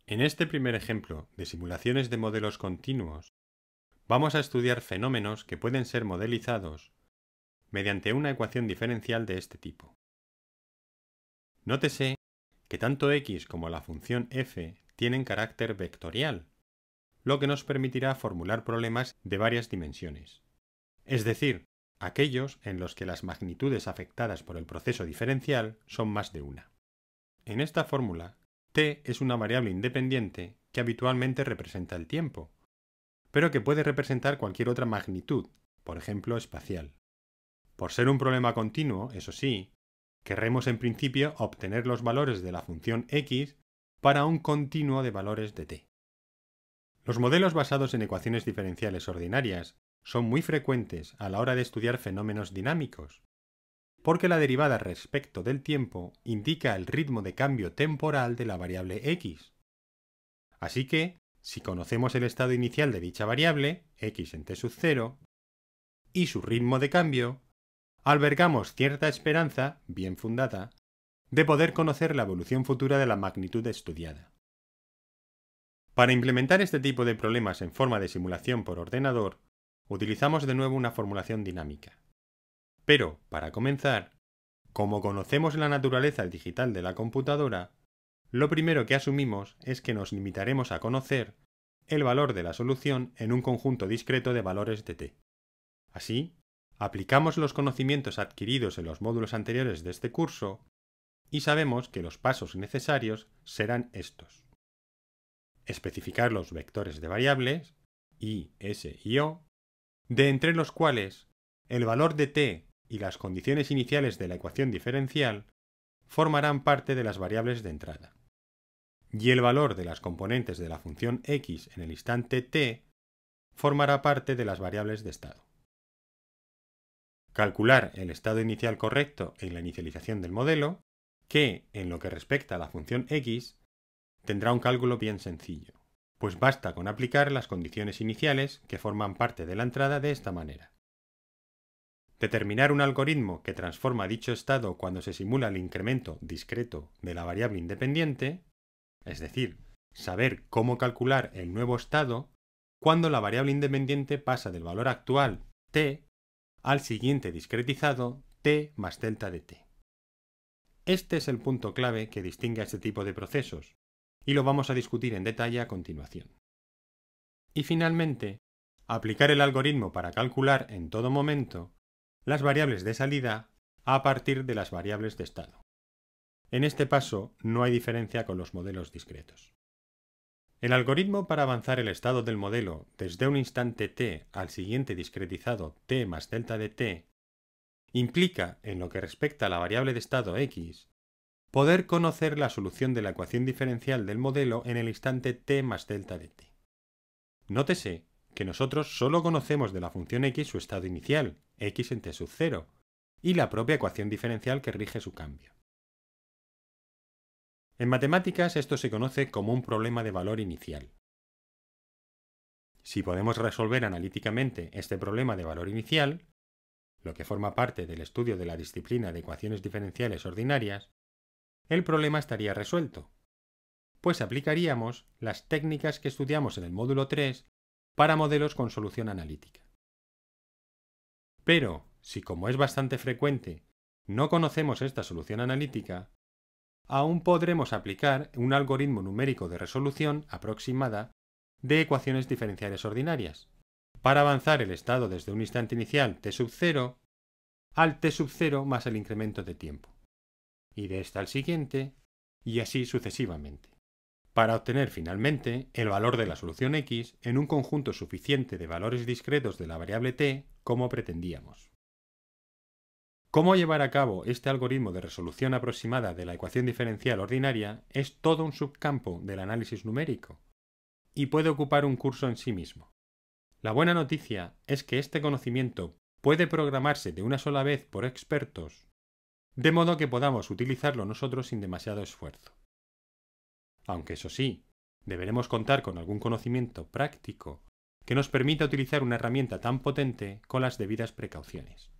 En este primer ejemplo de simulaciones de modelos continuos, vamos a estudiar fenómenos que pueden ser modelizados mediante una ecuación diferencial de este tipo. Nótese que tanto x como la función f tienen carácter vectorial, lo que nos permitirá formular problemas de varias dimensiones, es decir, aquellos en los que las magnitudes afectadas por el proceso diferencial son más de una. En esta fórmula, t es una variable independiente que habitualmente representa el tiempo, pero que puede representar cualquier otra magnitud, por ejemplo espacial. Por ser un problema continuo, eso sí, querremos en principio obtener los valores de la función x para un continuo de valores de t. Los modelos basados en ecuaciones diferenciales ordinarias son muy frecuentes a la hora de estudiar fenómenos dinámicos, porque la derivada respecto del tiempo indica el ritmo de cambio temporal de la variable x. Así que, si conocemos el estado inicial de dicha variable, x en t sub 0, y su ritmo de cambio, albergamos cierta esperanza, bien fundada, de poder conocer la evolución futura de la magnitud estudiada. Para implementar este tipo de problemas en forma de simulación por ordenador, utilizamos de nuevo una formulación dinámica. Pero, para comenzar, como conocemos la naturaleza digital de la computadora, lo primero que asumimos es que nos limitaremos a conocer el valor de la solución en un conjunto discreto de valores de t. Así, aplicamos los conocimientos adquiridos en los módulos anteriores de este curso y sabemos que los pasos necesarios serán estos: especificar los vectores de variables y, s y o, de entre los cuales el valor de t y las condiciones iniciales de la ecuación diferencial formarán parte de las variables de entrada, y el valor de las componentes de la función x en el instante t formará parte de las variables de estado. Calcular el estado inicial correcto en la inicialización del modelo, que, en lo que respecta a la función x, tendrá un cálculo bien sencillo, pues basta con aplicar las condiciones iniciales que forman parte de la entrada de esta manera. Determinar un algoritmo que transforma dicho estado cuando se simula el incremento discreto de la variable independiente, es decir, saber cómo calcular el nuevo estado cuando la variable independiente pasa del valor actual t al siguiente discretizado t más delta de t. Este es el punto clave que distingue a este tipo de procesos, y lo vamos a discutir en detalle a continuación. Y finalmente, aplicar el algoritmo para calcular en todo momento las variables de salida a partir de las variables de estado. En este paso no hay diferencia con los modelos discretos. El algoritmo para avanzar el estado del modelo desde un instante t al siguiente discretizado t más delta de t implica, en lo que respecta a la variable de estado x, poder conocer la solución de la ecuación diferencial del modelo en el instante t más delta de t. Nótese que nosotros solo conocemos de la función x su estado inicial, x en t sub 0, y la propia ecuación diferencial que rige su cambio. En matemáticas esto se conoce como un problema de valor inicial. Si podemos resolver analíticamente este problema de valor inicial, lo que forma parte del estudio de la disciplina de ecuaciones diferenciales ordinarias, el problema estaría resuelto, pues aplicaríamos las técnicas que estudiamos en el módulo 3 para modelos con solución analítica. Pero, si como es bastante frecuente, no conocemos esta solución analítica, aún podremos aplicar un algoritmo numérico de resolución aproximada de ecuaciones diferenciales ordinarias, para avanzar el estado desde un instante inicial t sub 0 al t sub 0 más el incremento de tiempo, y de este al siguiente, y así sucesivamente, para obtener finalmente el valor de la solución x en un conjunto suficiente de valores discretos de la variable t como pretendíamos. Cómo llevar a cabo este algoritmo de resolución aproximada de la ecuación diferencial ordinaria es todo un subcampo del análisis numérico, y puede ocupar un curso en sí mismo. La buena noticia es que este conocimiento puede programarse de una sola vez por expertos, de modo que podamos utilizarlo nosotros sin demasiado esfuerzo. Aunque eso sí, deberemos contar con algún conocimiento práctico que nos permita utilizar una herramienta tan potente con las debidas precauciones.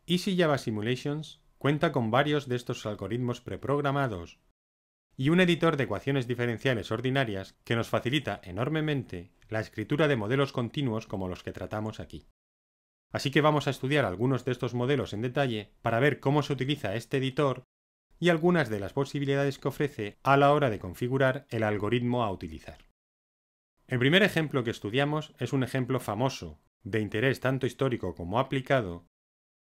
Easy Java Simulations cuenta con varios de estos algoritmos preprogramados y un editor de ecuaciones diferenciales ordinarias que nos facilita enormemente la escritura de modelos continuos como los que tratamos aquí. Así que vamos a estudiar algunos de estos modelos en detalle para ver cómo se utiliza este editor y algunas de las posibilidades que ofrece a la hora de configurar el algoritmo a utilizar. El primer ejemplo que estudiamos es un ejemplo famoso, de interés tanto histórico como aplicado,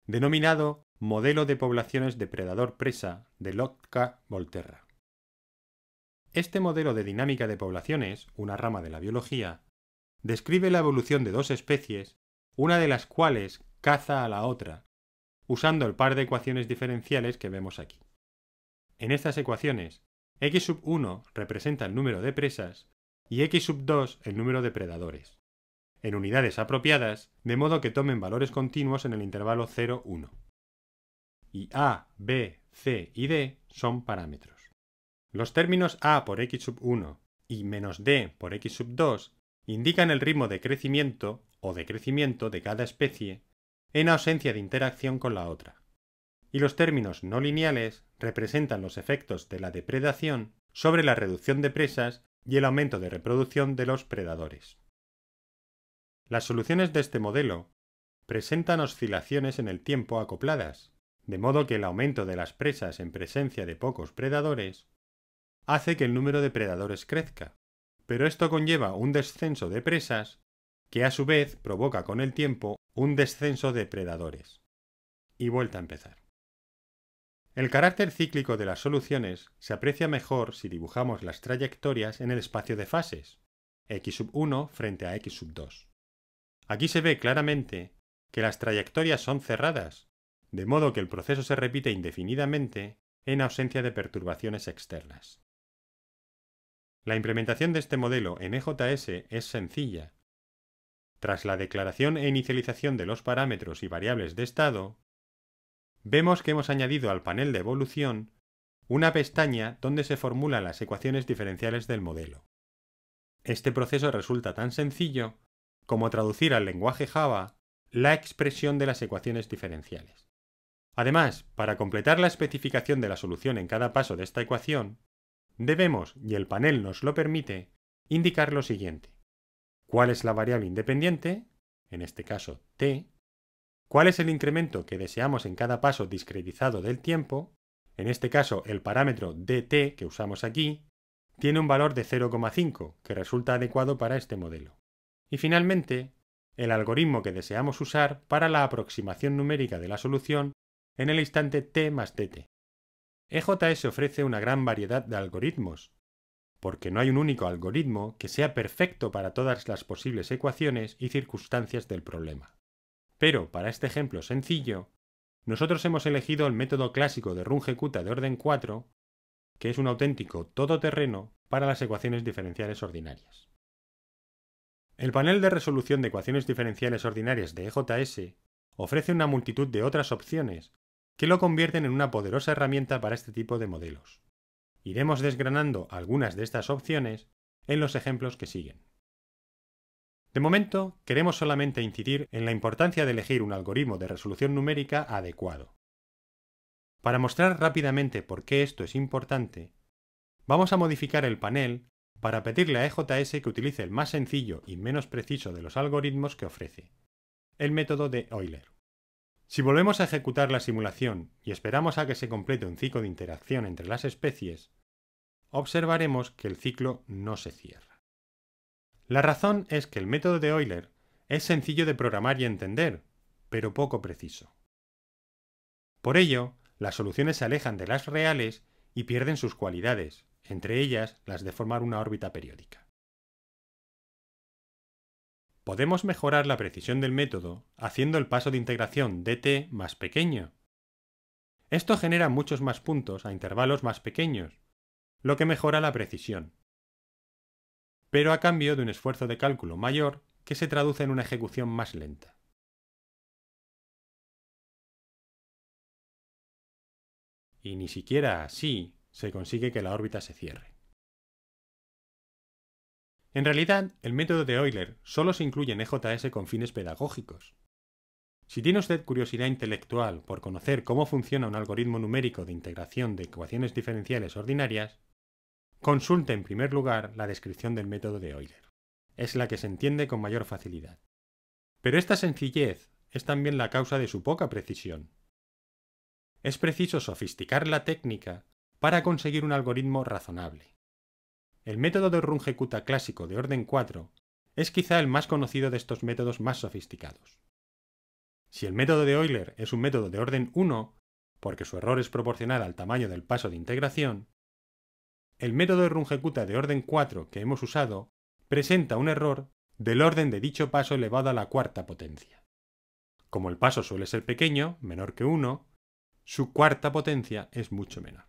denominado modelo de poblaciones depredador-presa de Lotka-Volterra. Este modelo de dinámica de poblaciones, una rama de la biología, describe la evolución de dos especies, una de las cuales caza a la otra, usando el par de ecuaciones diferenciales que vemos aquí. En estas ecuaciones, x1 representa el número de presas y x2 el número de predadores, en unidades apropiadas, de modo que tomen valores continuos en el intervalo 0, 1. Y a, b, c y d son parámetros. Los términos a por x1 y -d por x2 indican el ritmo de crecimiento o decrecimiento de cada especie en ausencia de interacción con la otra. Y los términos no lineales representan los efectos de la depredación sobre la reducción de presas y el aumento de reproducción de los predadores. Las soluciones de este modelo presentan oscilaciones en el tiempo acopladas, de modo que el aumento de las presas en presencia de pocos predadores hace que el número de predadores crezca, pero esto conlleva un descenso de presas que a su vez provoca con el tiempo un descenso de predadores. Y vuelta a empezar. El carácter cíclico de las soluciones se aprecia mejor si dibujamos las trayectorias en el espacio de fases, x1 frente a x2. Aquí se ve claramente que las trayectorias son cerradas, de modo que el proceso se repite indefinidamente en ausencia de perturbaciones externas. La implementación de este modelo en EJS es sencilla. Tras la declaración e inicialización de los parámetros y variables de estado, vemos que hemos añadido al panel de evolución una pestaña donde se formulan las ecuaciones diferenciales del modelo. Este proceso resulta tan sencillo como traducir al lenguaje Java la expresión de las ecuaciones diferenciales. Además, para completar la especificación de la solución en cada paso de esta ecuación, debemos, y el panel nos lo permite, indicar lo siguiente. ¿Cuál es la variable independiente? En este caso, t. ¿Cuál es el incremento que deseamos en cada paso discretizado del tiempo? En este caso, el parámetro dt que usamos aquí tiene un valor de 0,5, que resulta adecuado para este modelo. Y finalmente, el algoritmo que deseamos usar para la aproximación numérica de la solución en el instante t más dt. EJS ofrece una gran variedad de algoritmos, porque no hay un único algoritmo que sea perfecto para todas las posibles ecuaciones y circunstancias del problema. Pero, para este ejemplo sencillo, nosotros hemos elegido el método clásico de Runge-Kutta de orden 4, que es un auténtico todoterreno para las ecuaciones diferenciales ordinarias. El panel de resolución de ecuaciones diferenciales ordinarias de EJS ofrece una multitud de otras opciones que lo convierten en una poderosa herramienta para este tipo de modelos. Iremos desgranando algunas de estas opciones en los ejemplos que siguen. De momento, queremos solamente incidir en la importancia de elegir un algoritmo de resolución numérica adecuado. Para mostrar rápidamente por qué esto es importante, vamos a modificar el panel para pedirle a EJS que utilice el más sencillo y menos preciso de los algoritmos que ofrece, el método de Euler. Si volvemos a ejecutar la simulación y esperamos a que se complete un ciclo de interacción entre las especies, observaremos que el ciclo no se cierra. La razón es que el método de Euler es sencillo de programar y entender, pero poco preciso. Por ello, las soluciones se alejan de las reales y pierden sus cualidades, entre ellas las de formar una órbita periódica. Podemos mejorar la precisión del método haciendo el paso de integración dt más pequeño. Esto genera muchos más puntos a intervalos más pequeños, lo que mejora la precisión, pero a cambio de un esfuerzo de cálculo mayor que se traduce en una ejecución más lenta. Y ni siquiera así se consigue que la órbita se cierre. En realidad, el método de Euler solo se incluye en EJS con fines pedagógicos. Si tiene usted curiosidad intelectual por conocer cómo funciona un algoritmo numérico de integración de ecuaciones diferenciales ordinarias, consulte en primer lugar la descripción del método de Euler. Es la que se entiende con mayor facilidad. Pero esta sencillez es también la causa de su poca precisión. Es preciso sofisticar la técnica para conseguir un algoritmo razonable. El método de Runge-Kutta clásico de orden 4 es quizá el más conocido de estos métodos más sofisticados. Si el método de Euler es un método de orden 1, porque su error es proporcional al tamaño del paso de integración, el método de Runge-Kutta de orden 4 que hemos usado presenta un error del orden de dicho paso elevado a la cuarta potencia. Como el paso suele ser pequeño, menor que 1, su cuarta potencia es mucho menor.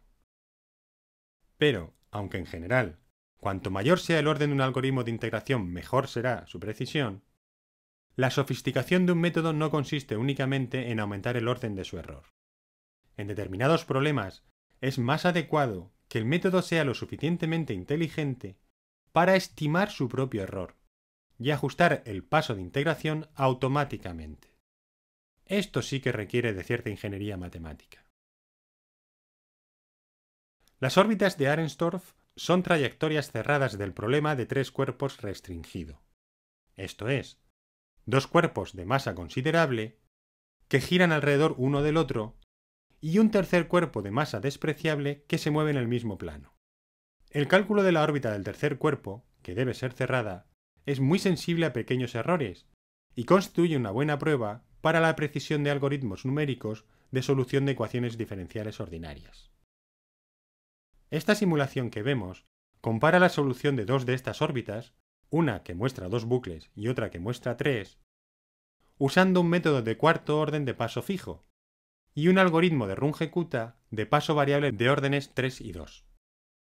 Pero, aunque en general, cuanto mayor sea el orden de un algoritmo de integración, mejor será su precisión, la sofisticación de un método no consiste únicamente en aumentar el orden de su error. En determinados problemas, es más adecuado que el método sea lo suficientemente inteligente para estimar su propio error y ajustar el paso de integración automáticamente. Esto sí que requiere de cierta ingeniería matemática. Las órbitas de Arenstorff son trayectorias cerradas del problema de tres cuerpos restringido. Esto es, dos cuerpos de masa considerable que giran alrededor uno del otro y un tercer cuerpo de masa despreciable que se mueve en el mismo plano. El cálculo de la órbita del tercer cuerpo, que debe ser cerrada, es muy sensible a pequeños errores y constituye una buena prueba para la precisión de algoritmos numéricos de solución de ecuaciones diferenciales ordinarias. Esta simulación que vemos compara la solución de dos de estas órbitas, una que muestra dos bucles y otra que muestra tres, usando un método de cuarto orden de paso fijo y un algoritmo de Runge-Kutta de paso variable de órdenes 3 y 2.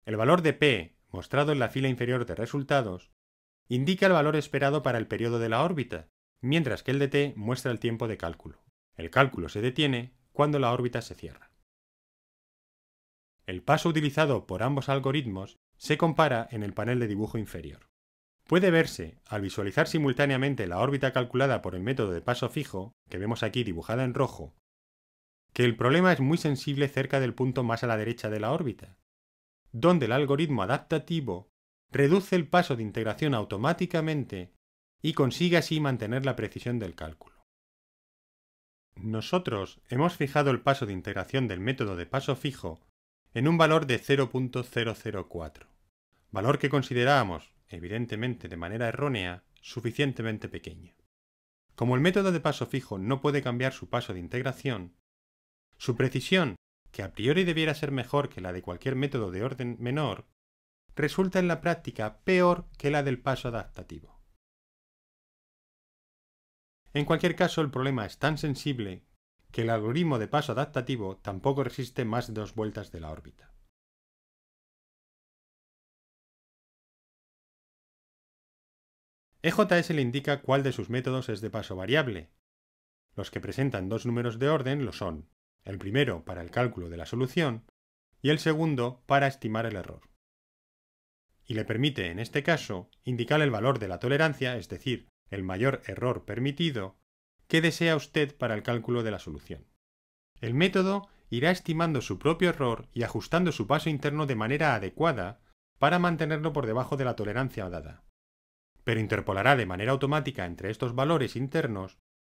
El valor de P, mostrado en la fila inferior de resultados, indica el valor esperado para el periodo de la órbita, mientras que el de T muestra el tiempo de cálculo. El cálculo se detiene cuando la órbita se cierra. El paso utilizado por ambos algoritmos se compara en el panel de dibujo inferior. Puede verse, al visualizar simultáneamente la órbita calculada por el método de paso fijo, que vemos aquí dibujada en rojo, que el problema es muy sensible cerca del punto más a la derecha de la órbita, donde el algoritmo adaptativo reduce el paso de integración automáticamente y consigue así mantener la precisión del cálculo. Nosotros hemos fijado el paso de integración del método de paso fijo en un valor de 0.004, valor que considerábamos, evidentemente de manera errónea, suficientemente pequeño. Como el método de paso fijo no puede cambiar su paso de integración, su precisión, que a priori debiera ser mejor que la de cualquier método de orden menor, resulta en la práctica peor que la del paso adaptativo. En cualquier caso, el problema es tan sensible que el algoritmo de paso adaptativo tampoco resiste más de 2 vueltas de la órbita. EJS le indica cuál de sus métodos es de paso variable. Los que presentan dos números de orden lo son, el primero para el cálculo de la solución y el segundo para estimar el error. Y le permite, en este caso, indicar el valor de la tolerancia, es decir, el mayor error permitido, que desea usted para el cálculo de la solución. El método irá estimando su propio error y ajustando su paso interno de manera adecuada para mantenerlo por debajo de la tolerancia dada, pero interpolará de manera automática entre estos valores internos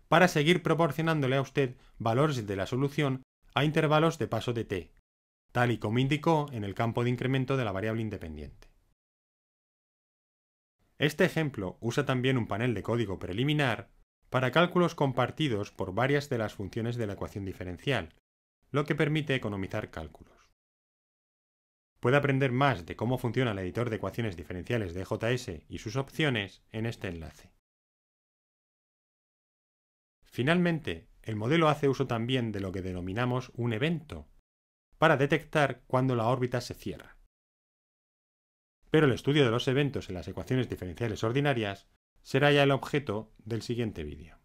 para seguir proporcionándole a usted valores de la solución a intervalos de paso de t, tal y como indicó en el campo de incremento de la variable independiente. Este ejemplo usa también un panel de código preliminar para cálculos compartidos por varias de las funciones de la ecuación diferencial, lo que permite economizar cálculos. Puede aprender más de cómo funciona el editor de ecuaciones diferenciales de EJS y sus opciones en este enlace. Finalmente, el modelo hace uso también de lo que denominamos un evento, para detectar cuando la órbita se cierra. Pero el estudio de los eventos en las ecuaciones diferenciales ordinarias será ya el objeto del siguiente vídeo.